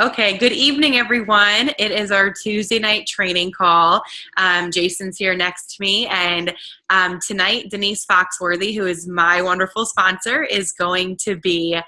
Okay, good evening, everyone. It is our Tuesday night training call. Jason's here next to me, and tonight, Denise Foxworthy, who is my wonderful sponsor, is going to be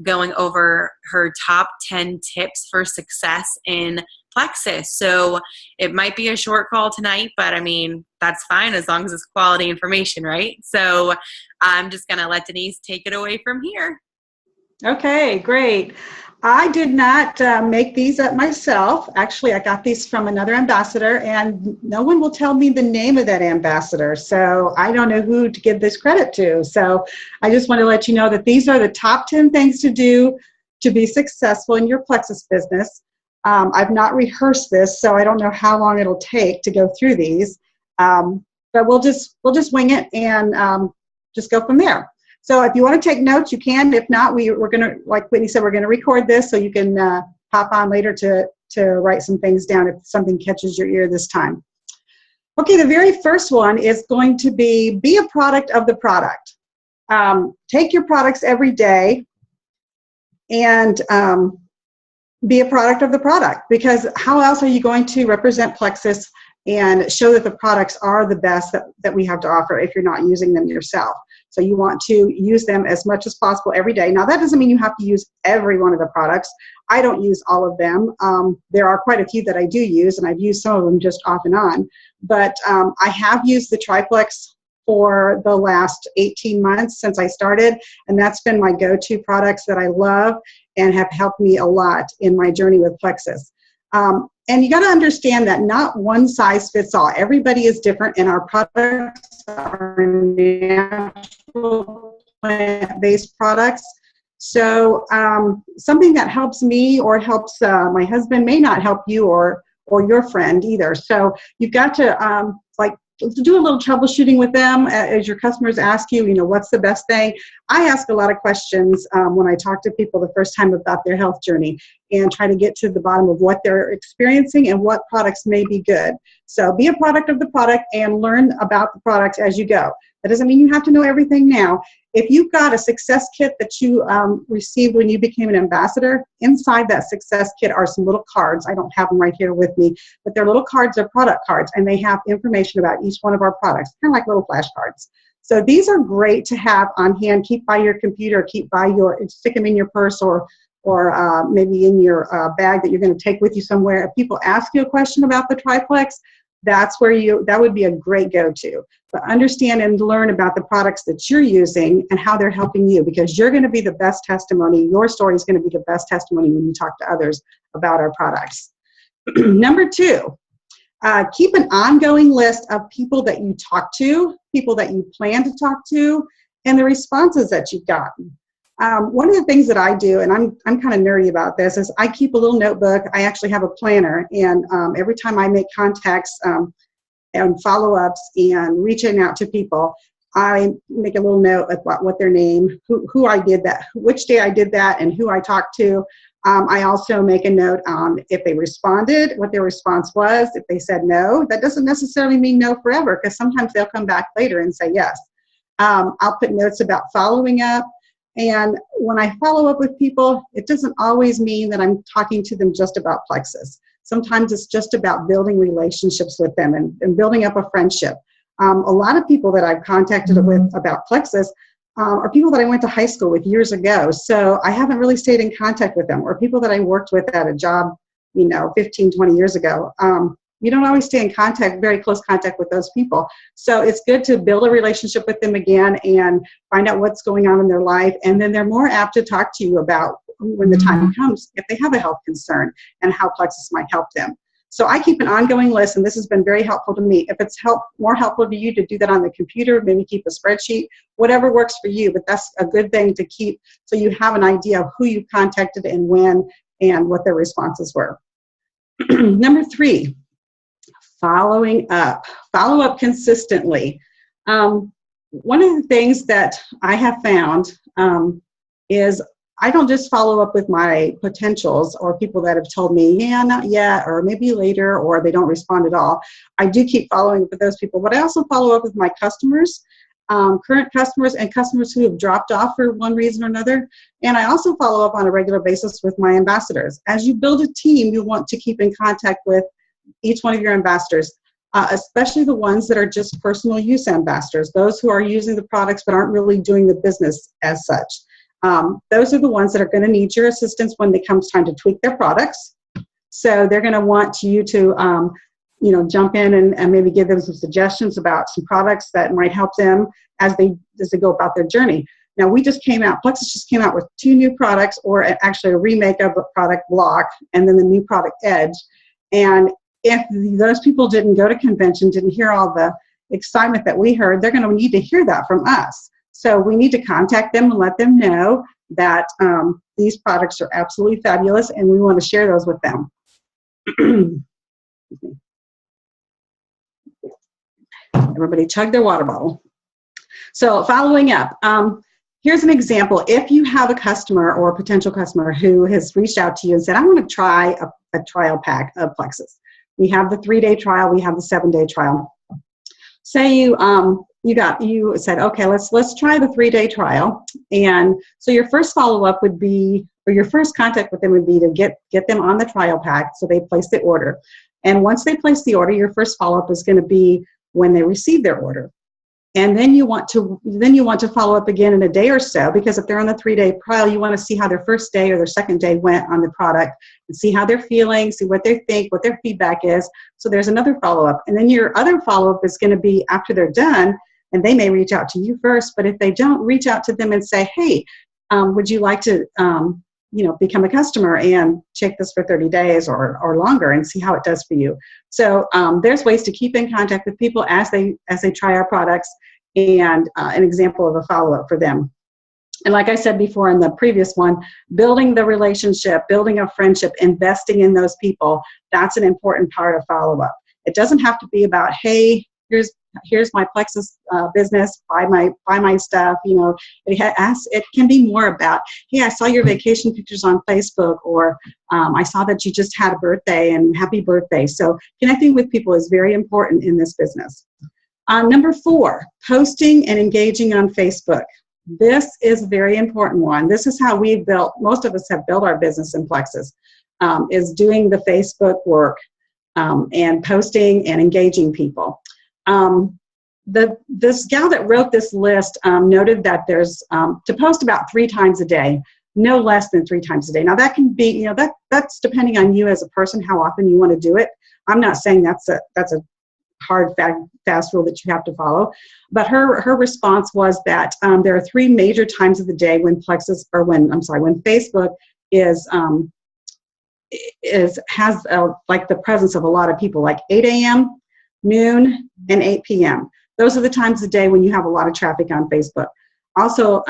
going over her top 10 tips for success in Plexus. So it might be a short call tonight, but I mean, that's fine as long as it's quality information, right? So I'm just going to let Denise take it away from here. Okay, great. I did not make these up myself. Actually, I got these from another ambassador, and no one will tell me the name of that ambassador. So I don't know who to give this credit to. So I just want to let you know that these are the top 10 things to do to be successful in your Plexus business. I've not rehearsed this, so I don't know how long it'll take to go through these. But we'll just wing it and just go from there. So if you want to take notes, you can. If not, we're going to, like Whitney said, we're going to record this so you can hop on later to write some things down if something catches your ear this time. Okay, the very first one is going to be a product of the product. Take your products every day and be a product of the product, because how else are you going to represent Plexus and show that the products are the best that we have to offer if you're not using them yourself? So you want to use them as much as possible every day. Now, that doesn't mean you have to use every one of the products. I don't use all of them. There are quite a few that I do use, and I've used some of them just off and on. But I have used the Triplex for the last 18 months since I started, and that's been my go-to products that I love and have helped me a lot in my journey with Plexus. And you got to understand that not one size fits all. Everybody is different, and our products are natural plant-based products. So something that helps me or helps my husband may not help you or your friend either. So you've got to to do a little troubleshooting with them as your customers ask you, what's the best thing. I ask a lot of questions when I talk to people the first time about their health journey and try to get to the bottom of what they're experiencing and what products may be good. So be a product of the product and learn about the products as you go. That doesn't mean you have to know everything now. If you've got a success kit that you received when you became an ambassador, inside that success kit are some little cards. I don't have them right here with me, but they're little cards, they're product cards, and they have information about each one of our products, kind of like little flashcards. So these are great to have on hand. Keep by your computer, stick them in your purse or maybe in your bag that you're going to take with you somewhere. If people ask you a question about the Triplex, that would be a great go-to. But understand and learn about the products that you're using and how they're helping you, because you're going to be the best testimony. Your story is going to be the best testimony when you talk to others about our products. Number 2, keep an ongoing list of people that you talk to, people that you plan to talk to, and the responses that you've gotten. One of the things that I do, and I'm kind of nerdy about this, is I keep a little notebook. I actually have a planner, and every time I make contacts and follow-ups and reaching out to people, I make a little note about what their name, who I did that, which day I did that, and who I talked to. I also make a note on if they responded, what their response was. If they said no, that doesn't necessarily mean no forever, because sometimes they'll come back later and say yes. I'll put notes about following up. And when I follow up with people, it doesn't always mean that I'm talking to them just about Plexus. Sometimes it's just about building relationships with them and building up a friendship. A lot of people that I've contacted with about Plexus are people that I went to high school with years ago. So I haven't really stayed in contact with them, or people that I worked with at a job, 15, 20 years ago. You don't always stay in very close contact with those people. So it's good to build a relationship with them again and find out what's going on in their life. And then they're more apt to talk to you about when the time comes, if they have a health concern and how Plexus might help them. So I keep an ongoing list, and this has been very helpful to me. If it's more helpful to you to do that on the computer, maybe keep a spreadsheet, whatever works for you. But that's a good thing to keep so you have an idea of who you contacted and when and what their responses were. Number 3. Following up. Follow up consistently. One of the things that I have found is I don't just follow up with my potentials or people that have told me, yeah, not yet, or maybe later, or they don't respond at all. I do keep following up with those people, but I also follow up with my customers. current customers and customers who have dropped off for one reason or another. And I also follow up on a regular basis with my ambassadors. As you build a team, you want to keep in contact with each one of your ambassadors, especially the ones that are just personal use ambassadors, those who are using the products but aren't really doing the business as such. Those are the ones that are going to need your assistance when it comes time to tweak their products. So they're going to want you to jump in and maybe give them some suggestions about some products that might help them as they go about their journey. Now, Plexus just came out with 2 new products, or actually a remake of a product, Block, and then the new product, Edge. And if those people didn't go to convention, didn't hear all the excitement that we heard, they're going to need to hear that from us. So we need to contact them and let them know that these products are absolutely fabulous, and we want to share those with them. Everybody chug their water bottle. So following up, here's an example. If you have a customer or a potential customer who has reached out to you and said, I want to try a trial pack of Plexus. We have the 3-day trial. We have the 7-day trial. Say you said, okay, let's try the 3-day trial. And so your first follow-up would be, or your first contact with them would be to get them on the trial pack so they place the order. And once they place the order, your first follow-up is going to be when they receive their order. And then you want to follow up again in a day or so, because if they're on the 3-day trial, you want to see how their first day or their second day went on the product and see how they're feeling, see what they think, what their feedback is. So there's another follow-up. And then your other follow-up is going to be after they're done, and they may reach out to you first, but if they don't, reach out to them and say, hey, would you like to become a customer and check this for 30 days or longer and see how it does for you. So there's ways to keep in contact with people as they try our products, and an example of a follow-up for them. And like I said before in the previous one, building the relationship, building a friendship, investing in those people, that's an important part of follow-up. It doesn't have to be about, hey, here's my Plexus business, buy my stuff. It can be more about, hey, I saw your vacation pictures on Facebook, or I saw that you just had a birthday and happy birthday. So connecting with people is very important in this business. Number 4, posting and engaging on Facebook. This is a very important one. This is how most of us have built our business in Plexus, is doing the Facebook work and posting and engaging people. This gal that wrote this list noted that there's to post about 3 times a day, no less than 3 times a day. Now that can be, that's depending on you as a person, how often you want to do it. I'm not saying that's a hard, fast rule that you have to follow. But her response was that there are 3 major times of the day when when Facebook has like the presence of a lot of people, like 8 a.m., noon, and 8 p.m. Those are the times of the day when you have a lot of traffic on Facebook. Also,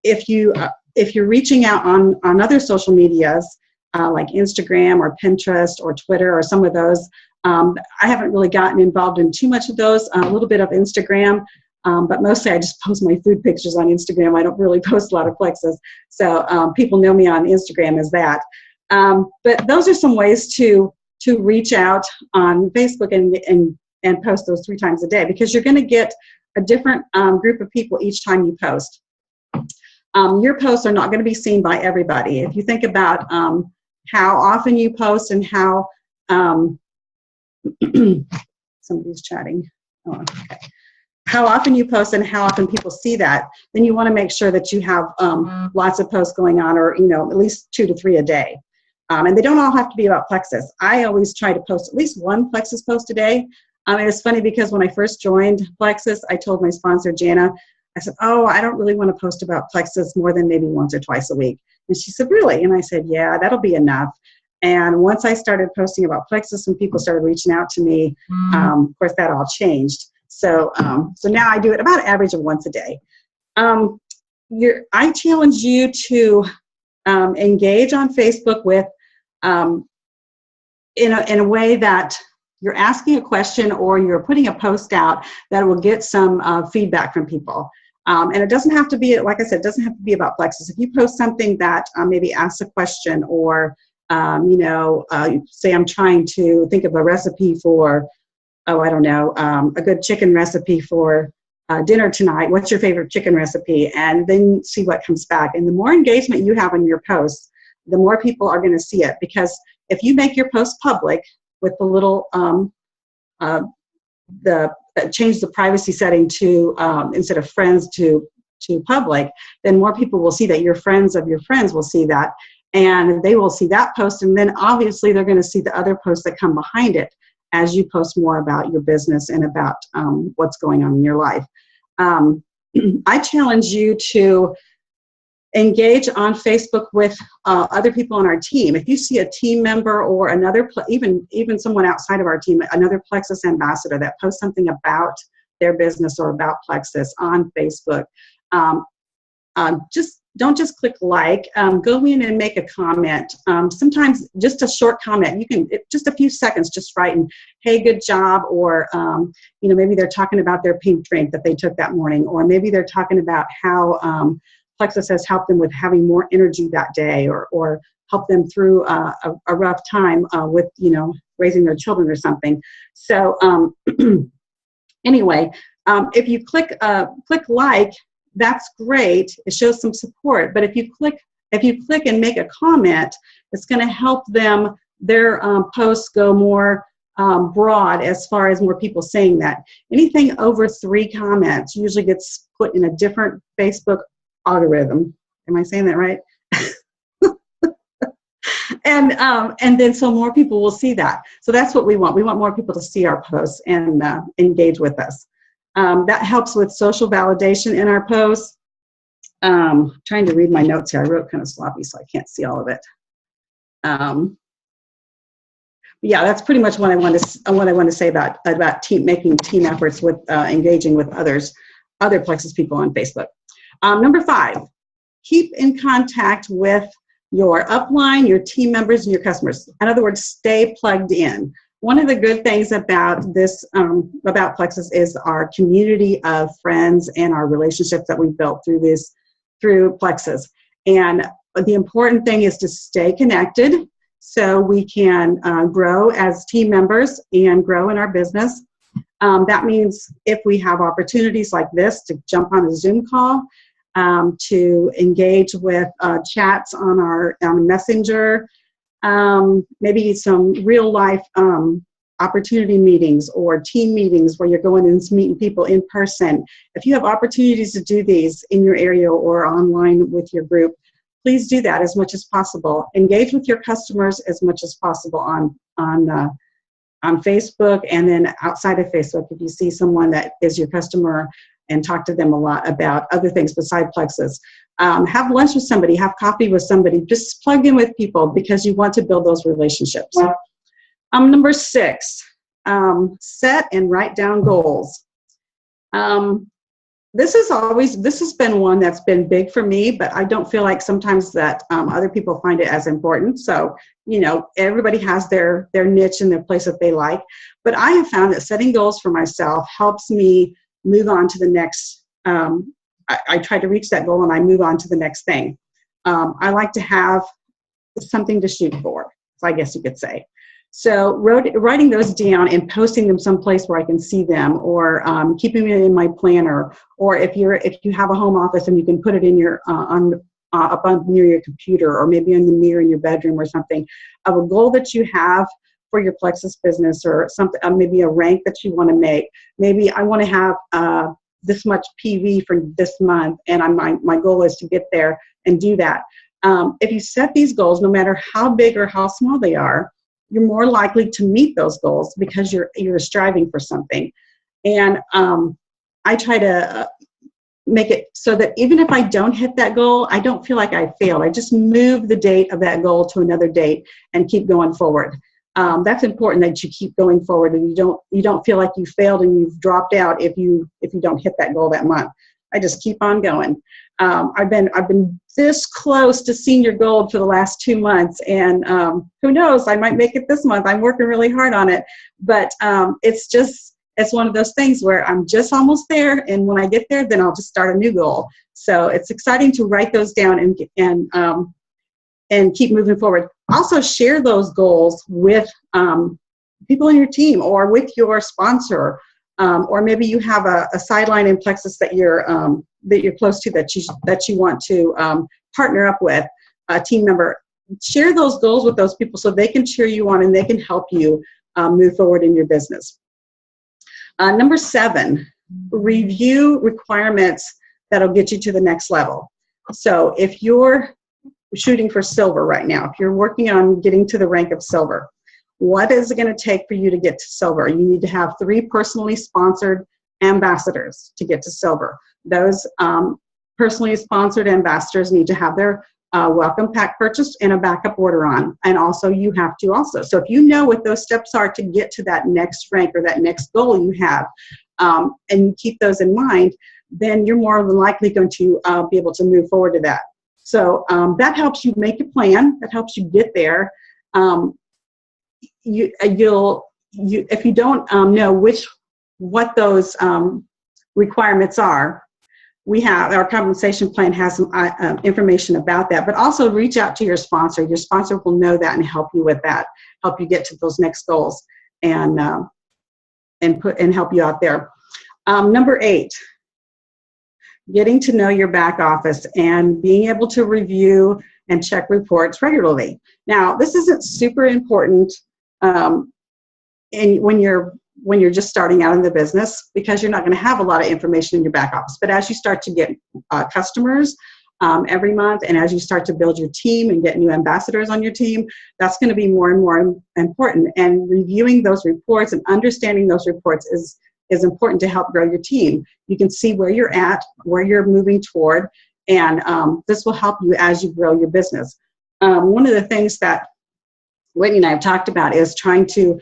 if you're reaching out on other social medias, like Instagram or Pinterest or Twitter or some of those, I haven't really gotten involved in too much of those, a little bit of Instagram, but mostly I just post my food pictures on Instagram. I don't really post a lot of Plexus. So people know me on Instagram as that. But those are some ways to reach out on Facebook and post those 3 times a day, because you're going to get a different group of people each time you post. Your posts are not going to be seen by everybody. If you think about how often you post and how somebody's chatting. Oh, okay. How often you post and how often people see that, then you want to make sure that you have lots of posts going on, or at least 2 to 3 a day. And they don't all have to be about Plexus. I always try to post at least 1 Plexus post a day. It was funny because when I first joined Plexus, I told my sponsor, Jana, I said, I don't really want to post about Plexus more than maybe once or twice a week. And she said, really? And I said, yeah, that'll be enough. And once I started posting about Plexus and people started reaching out to me, of course, that all changed. So now I do it about an average of once a day. I challenge you to engage on Facebook with in a way that you're asking a question or you're putting a post out that will get some feedback from people. And it doesn't have to be, like I said, it doesn't have to be about Plexus. If you post something that maybe asks a question, or say I'm trying to think of a recipe for, a good chicken recipe for dinner tonight? What's your favorite chicken recipe? And then see what comes back. And the more engagement you have on your posts, the more people are going to see it. Because if you make your post public with the little change the privacy setting to instead of friends to public, then more people will see that. Your friends of your friends will see that, and they will see that post, and then obviously they're going to see the other posts that come behind it as you post more about your business and about what's going on in your life. I challenge you to engage on Facebook with other people on our team. If you see a team member or another, even someone outside of our team, another Plexus ambassador that posts something about their business or about Plexus on Facebook, don't just click like, go in and make a comment. Sometimes just a short comment, just a few seconds, just writing, hey, good job, or maybe they're talking about their pink drink that they took that morning, or maybe they're talking about how Plexus has helped them with having more energy that day, or help them through a rough time with raising their children or something. So anyway, if you click like, that's great. It shows some support. But if you click and make a comment, it's going to help their posts go more broad as far as more people saying that. Anything over 3 comments usually gets put in a different Facebook algorithm. Am I saying that right? And then so more people will see that. So that's what we want. We want more people to see our posts and engage with us. That helps with social validation in our posts. Trying to read my notes here. I wrote kind of sloppy, so I can't see all of it. Yeah, that's pretty much what I want to say about making team efforts with engaging with other Plexus people on Facebook. Number 5, keep in contact with your upline, your team members, and your customers. In other words, stay plugged in. One of the good things about this, about Plexus, is our community of friends and our relationships that we've built through Plexus. And the important thing is to stay connected so we can grow as team members and grow in our business. That means if we have opportunities like this to jump on a Zoom call, to engage with chats on our Messenger, maybe some real life opportunity meetings or team meetings where you're going and meeting people in person. If you have opportunities to do these in your area or online with your group, please do that as much as possible. Engage with your customers as much as possible on Facebook, and then outside of Facebook, if you see someone that is your customer, and talk to them a lot about other things beside Plexus. Have lunch with somebody, have coffee with somebody, just plug in with people because you want to build those relationships. Number 6, set and write down goals. This has been one that's been big for me, but I don't feel like sometimes that other people find it as important. So, everybody has their niche and their place that they like. But I have found that setting goals for myself helps me move on to the next. I try to reach that goal and I move on to the next thing. I like to have something to shoot for, I guess you could say. So writing those down and posting them someplace where I can see them, or keeping it in my planner, or if you have a home office and you can put it in your up on near your computer, or maybe in the mirror in your bedroom or something, of a goal that you have for your Plexus business, or something, maybe a rank that you want to make. Maybe I want to have this much PV for this month, and my goal is to get there and do that. If you set these goals, no matter how big or how small they are, you're more likely to meet those goals because you're striving for something. And I try to make it so that even if I don't hit that goal, I don't feel like I failed. I just move the date of that goal to another date and keep going forward. That's important, that you keep going forward and you don't feel like you failed and you've dropped out if you don't hit that goal that month. I just keep on going. I've been this close to senior gold for the last 2 months, and who knows, I might make it this month. I'm working really hard on it, but it's one of those things where I'm just almost there, and when I get there, then I'll just start a new goal. So it's exciting to write those down and keep moving forward. Also share those goals with people in your team or with your sponsor. or maybe you have a sideline in Plexus that you're close to, that you want to partner up with a team member. Share those goals with those people so they can cheer you on and they can help you move forward in your business. Number 7, review requirements that'll get you to the next level. So if you're shooting for silver right now, if you're working on getting to the rank of silver, what is it going to take for you to get to silver? You need to have 3 personally sponsored ambassadors to get to silver. Those personally sponsored ambassadors need to have their welcome pack purchased and a backup order on. And also you have to also. So if you know what those steps are to get to that next rank or that next goal you have, and you keep those in mind, then you're more than likely going to be able to move forward to that. So that helps you make a plan. That helps you get there. If you don't know what those requirements are, we have our compensation plan has some information about that, but also reach out to your sponsor. Your sponsor will know that and help you with that, help you get to those next goals, and help you out there. Number 8, getting to know your back office and being able to review and check reports regularly. Now, this isn't super important when you're just starting out in the business, because you're not going to have a lot of information in your back office. But as you start to get customers every month, and as you start to build your team and get new ambassadors on your team, that's going to be more and more important. And reviewing those reports and understanding those reports is important to help grow your team. You can see where you're at, where you're moving toward, and this will help you as you grow your business. One of the things that Whitney and I have talked about is trying to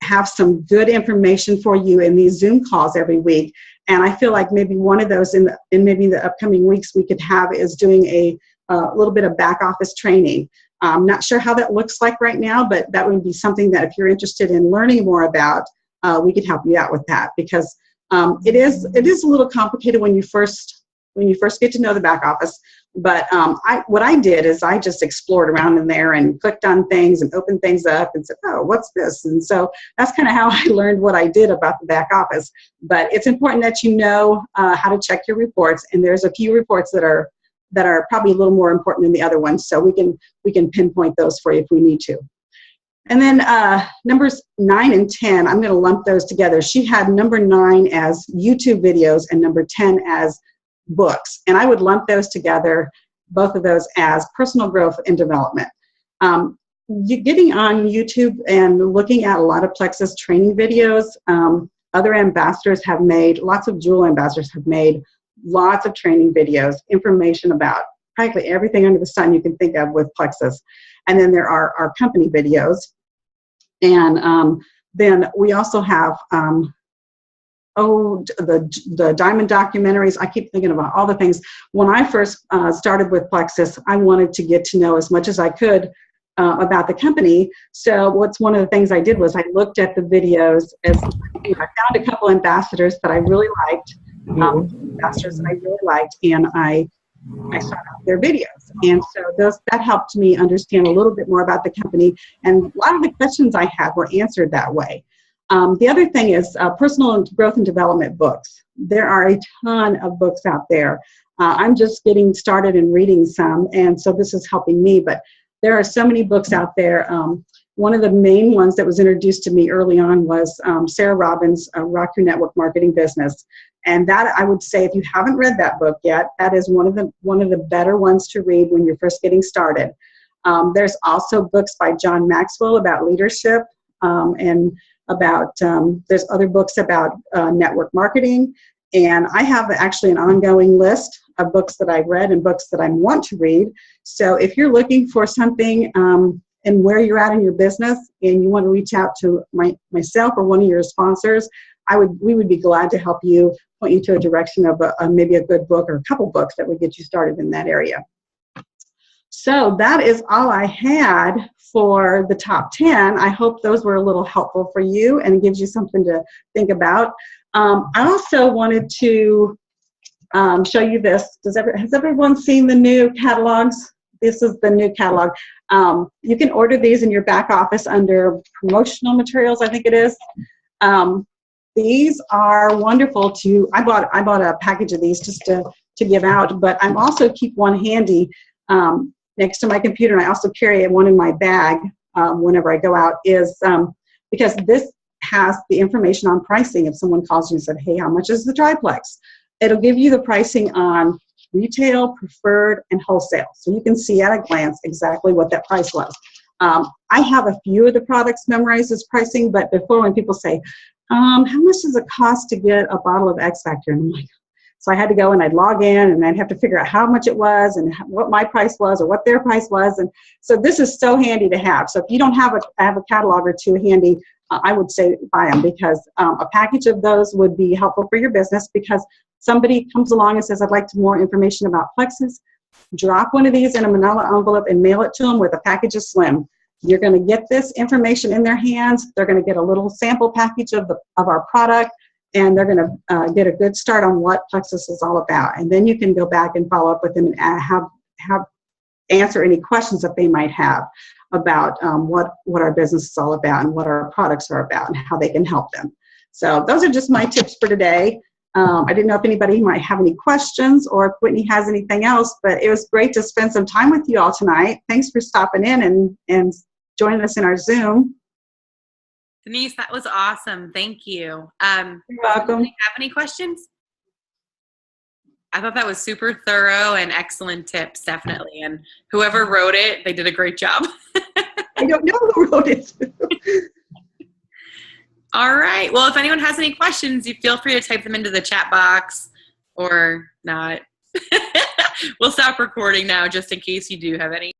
have some good information for you in these Zoom calls every week. And I feel like maybe one of those in maybe the upcoming weeks we could have is doing a little bit of back office training. I'm not sure how that looks like right now, but that would be something that if you're interested in learning more about, we could help you out with that, because it is a little complicated when you first get to know the back office. But what I did is I just explored around in there and clicked on things and opened things up and said, oh, what's this? And so that's kind of how I learned what I did about the back office. But it's important that you know how to check your reports. And there's a few reports that are probably a little more important than the other ones. So we can pinpoint those for you if we need to. And then numbers 9 and 10, I'm going to lump those together. She had number 9 as YouTube videos and number 10 as books. And I would lump those together, both of those, as personal growth and development. Getting on YouTube and looking at a lot of Plexus training videos, other ambassadors have made, lots of Jewel ambassadors have made lots of training videos, information about practically everything under the sun you can think of with Plexus. And then there are our company videos. And then we also have the diamond documentaries. I keep thinking about all the things. When I first started with Plexus, I wanted to get to know as much as I could about the company. So one of the things I did was I looked at the videos. I found a couple ambassadors that I really liked, and I sought out their videos. And so that helped me understand a little bit more about the company. And a lot of the questions I had were answered that way. The other thing is personal growth and development books. There are a ton of books out there. I'm just getting started and reading some, and so this is helping me, but there are so many books out there. One of the main ones that was introduced to me early on was Sarah Robbins' Rock Your Network Marketing Business. And that, I would say, if you haven't read that book yet, that is one of the better ones to read when you're first getting started. There's also books by John Maxwell about leadership, and about, there's other books about network marketing. And I have actually an ongoing list of books that I've read and books that I want to read. So if you're looking for something and where you're at in your business and you want to reach out to myself or one of your sponsors, we would be glad to help you, point you to a direction of maybe a good book or a couple books that would get you started in that area. So that is all I had for the top 10. I hope those were a little helpful for you and gives you something to think about. I also wanted to show you this. Has everyone seen the new catalogs? This is the new catalog. You can order these in your back office under promotional materials, I think it is. these are wonderful I bought a package of these just to give out, but I'm also keep one handy next to my computer, and I also carry one in my bag whenever I go out, because this has the information on pricing. If someone calls you and said, hey, how much is the triplex? It'll give you the pricing on retail, preferred, and wholesale. So you can see at a glance exactly what that price was. I have a few of the products memorized as pricing, but before, when people say, how much does it cost to get a bottle of X Factor? And I'm like, so I had to go and I'd log in and I'd have to figure out how much it was and what my price was or what their price was. And so this is so handy to have. So if you don't have a catalog or two handy, I would say buy them, because a package of those would be helpful for your business, because somebody comes along and says, I'd like more information about Plexus. Drop one of these in a manila envelope and mail it to them with a package of Slim. You're going to get this information in their hands. They're going to get a little sample package of our product, and they're going to get a good start on what Plexus is all about. And then you can go back and follow up with them and answer any questions that they might have about what our business is all about and what our products are about and how they can help them. So those are just my tips for today. I didn't know if anybody might have any questions or if Whitney has anything else, but it was great to spend some time with you all tonight. Thanks for stopping in and joining us in our Zoom. Denise, that was awesome. Thank you. You're welcome. Do you have any questions? I thought that was super thorough and excellent tips, definitely. And whoever wrote it, they did a great job. I don't know who wrote it. All right. Well, if anyone has any questions, you feel free to type them into the chat box or not. We'll stop recording now just in case you do have any.